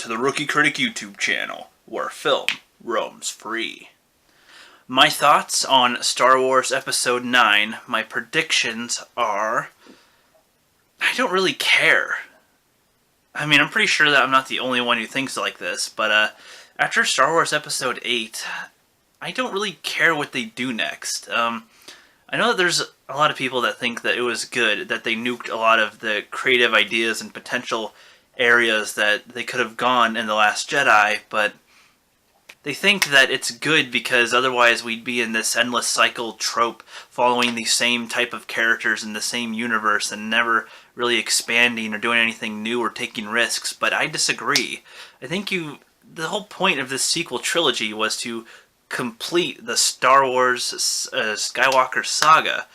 to the Rookie Critic YouTube channel, where film roams free. My thoughts on Star Wars Episode 9, my predictions are... I don't really care. I mean, I'm pretty sure that I'm not the only one who thinks like this, but after Star Wars Episode 8, I don't really care what they do next. I know that there's a lot of people that think that it was good, that they nuked a lot of the creative ideas and potential areas that they could have gone in The Last Jedi, but they think that it's good because otherwise we'd be in this endless cycle trope following the same type of characters in the same universe and never really expanding or doing anything new or taking risks, but I disagree. I think the whole point of this sequel trilogy was to complete the Star Wars Skywalker saga,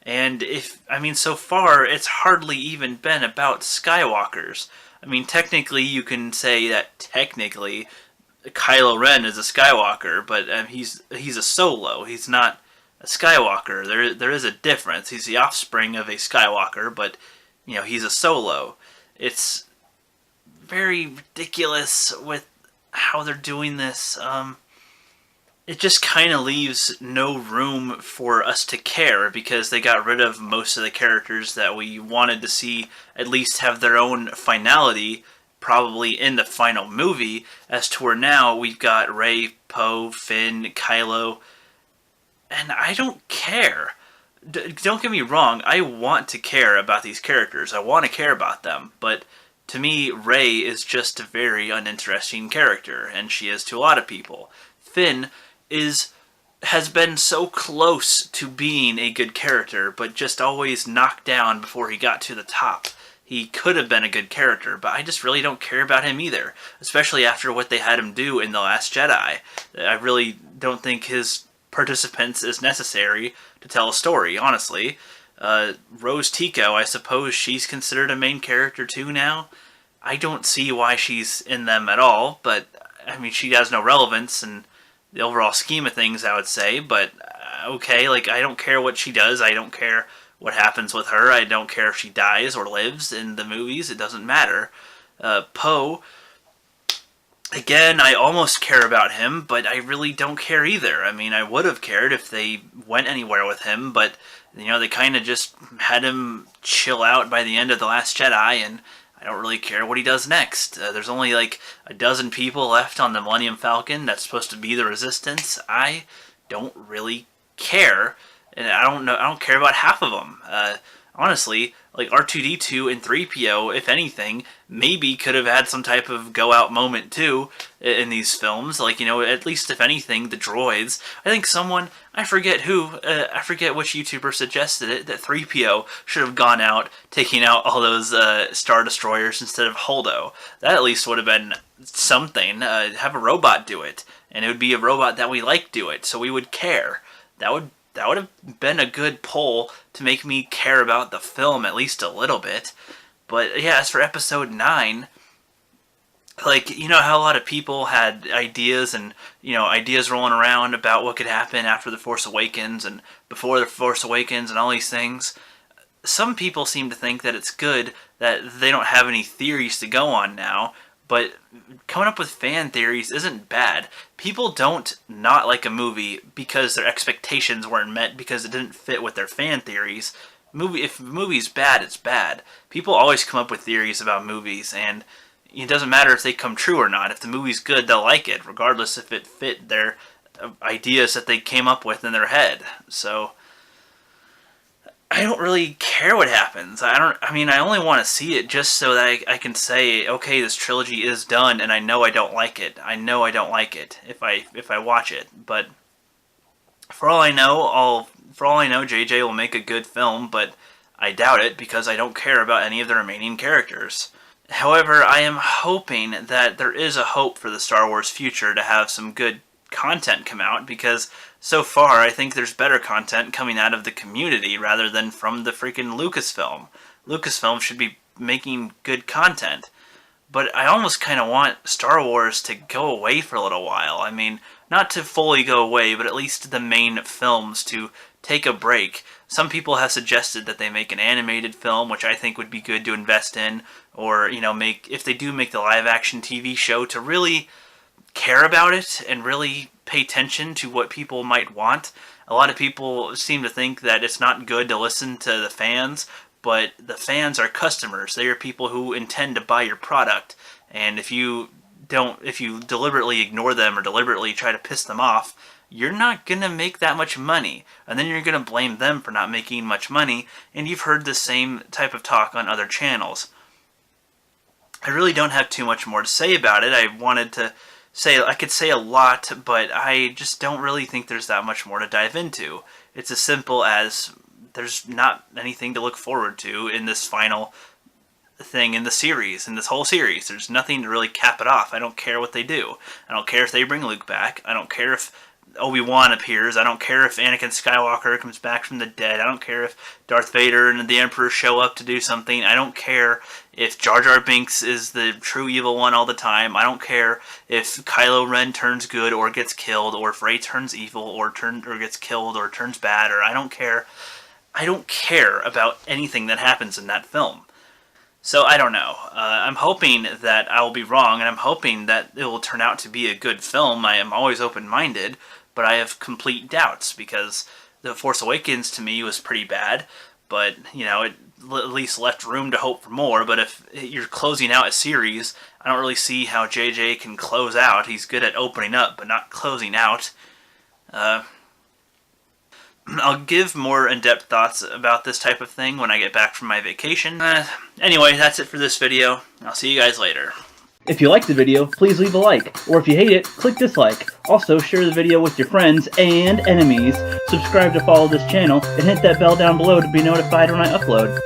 and so far it's hardly even been about Skywalkers. I mean, technically you can say that Kylo Ren is a Skywalker, but he's a Solo. He's not a Skywalker. There is a difference. He's the offspring of a Skywalker, but he's a Solo. It's very ridiculous with how they're doing this. It just kind of leaves no room for us to care because they got rid of most of the characters that we wanted to see at least have their own finality, probably in the final movie, as to where now we've got Rey, Poe, Finn, Kylo, and I don't care. Don't get me wrong, I want to care about these characters. I want to care about them, but to me, Rey is just a very uninteresting character, and she is to a lot of people. Finn has been so close to being a good character, but just always knocked down before he got to the top. He could have been a good character, but I just really don't care about him either, especially after what they had him do in The Last Jedi. I really don't think his participance is necessary to tell a story, honestly. Rose Tico, I suppose she's considered a main character too now. I don't see why she's in them at all, but I mean, she has no relevance in the overall scheme of things, I would say, but okay, I don't care what she does, I don't care what happens with her, I don't care if she dies or lives in the movies, it doesn't matter. Poe, again, I almost care about him, but I really don't care either. I mean, I would have cared if they went anywhere with him, but they kind of just had him chill out by the end of The Last Jedi, and I don't really care what he does next. There's only a dozen people left on the Millennium Falcon that's supposed to be the Resistance. I don't really care, and I don't care about half of them. Honestly, R2-D2 and 3PO, if anything, maybe could have had some type of go-out moment too in these films. At least if anything, the droids. I think I forget which YouTuber suggested it, that 3PO should have gone out, taking out all those Star Destroyers instead of Holdo. That at least would have been something. Have a robot do it, and it would be a robot that we do it, so we would care. That would have been a good poll to make me care about the film at least a little bit. But yeah, as for Episode 9, how a lot of people had ideas and, ideas rolling around about what could happen after The Force Awakens and before The Force Awakens and all these things. Some people seem to think that it's good that they don't have any theories to go on now, but coming up with fan theories isn't bad. People don't not like a movie because their expectations weren't met because it didn't fit with their fan theories. If a movie's bad, it's bad. People always come up with theories about movies, and it doesn't matter if they come true or not. If the movie's good, they'll like it, regardless if it fit their ideas that they came up with in their head. So I don't really care what happens. I only want to see it just so that I can say, okay, this trilogy is done, and I know I don't like it. I know I don't like it if I watch it. But for all I know, JJ will make a good film, but I doubt it because I don't care about any of the remaining characters. However, I am hoping that there is a hope for the Star Wars future to have some good content come out, because so far I think there's better content coming out of the community rather than from the freaking Lucasfilm. Lucasfilm should be making good content, but I almost kind of want Star Wars to go away for a little while. I mean, not to fully go away, but at least the main films to take a break. Some people have suggested that they make an animated film, which I think would be good to invest in, or, you know, if they do make the live-action TV show, to really care about it and really pay attention to what people might want. A lot of people seem to think that it's not good to listen to the fans, but the fans are customers. They are people who intend to buy your product, and if you deliberately ignore them or deliberately try to piss them off, you're not going to make that much money, and then you're going to blame them for not making much money, and you've heard the same type of talk on other channels. I really don't have too much more to say about it. I could say a lot, but I just don't really think there's that much more to dive into. It's as simple as there's not anything to look forward to in this final thing in the series, in this whole series. There's nothing to really cap it off. I don't care what they do. I don't care if they bring Luke back. I don't care if Obi-Wan appears. I don't care if Anakin Skywalker comes back from the dead. I don't care if Darth Vader and the Emperor show up to do something. I don't care if Jar Jar Binks is the true evil one all the time. I don't care if Kylo Ren turns good or gets killed, or if Rey turns evil or gets killed or turns bad, or I don't care. I don't care about anything that happens in that film. So I don't know. I'm hoping that I will be wrong, and I'm hoping that it will turn out to be a good film. I am always open-minded, but I have complete doubts, because The Force Awakens to me was pretty bad, but, you know, it at least left room to hope for more. But if you're closing out a series, I don't really see how JJ can close out. He's good at opening up, but not closing out. I'll give more in-depth thoughts about this type of thing when I get back from my vacation. Anyway, that's it for this video. I'll see you guys later. If you liked the video, please leave a like, or if you hate it, click dislike. Also, share the video with your friends and enemies, subscribe to follow this channel, and hit that bell down below to be notified when I upload.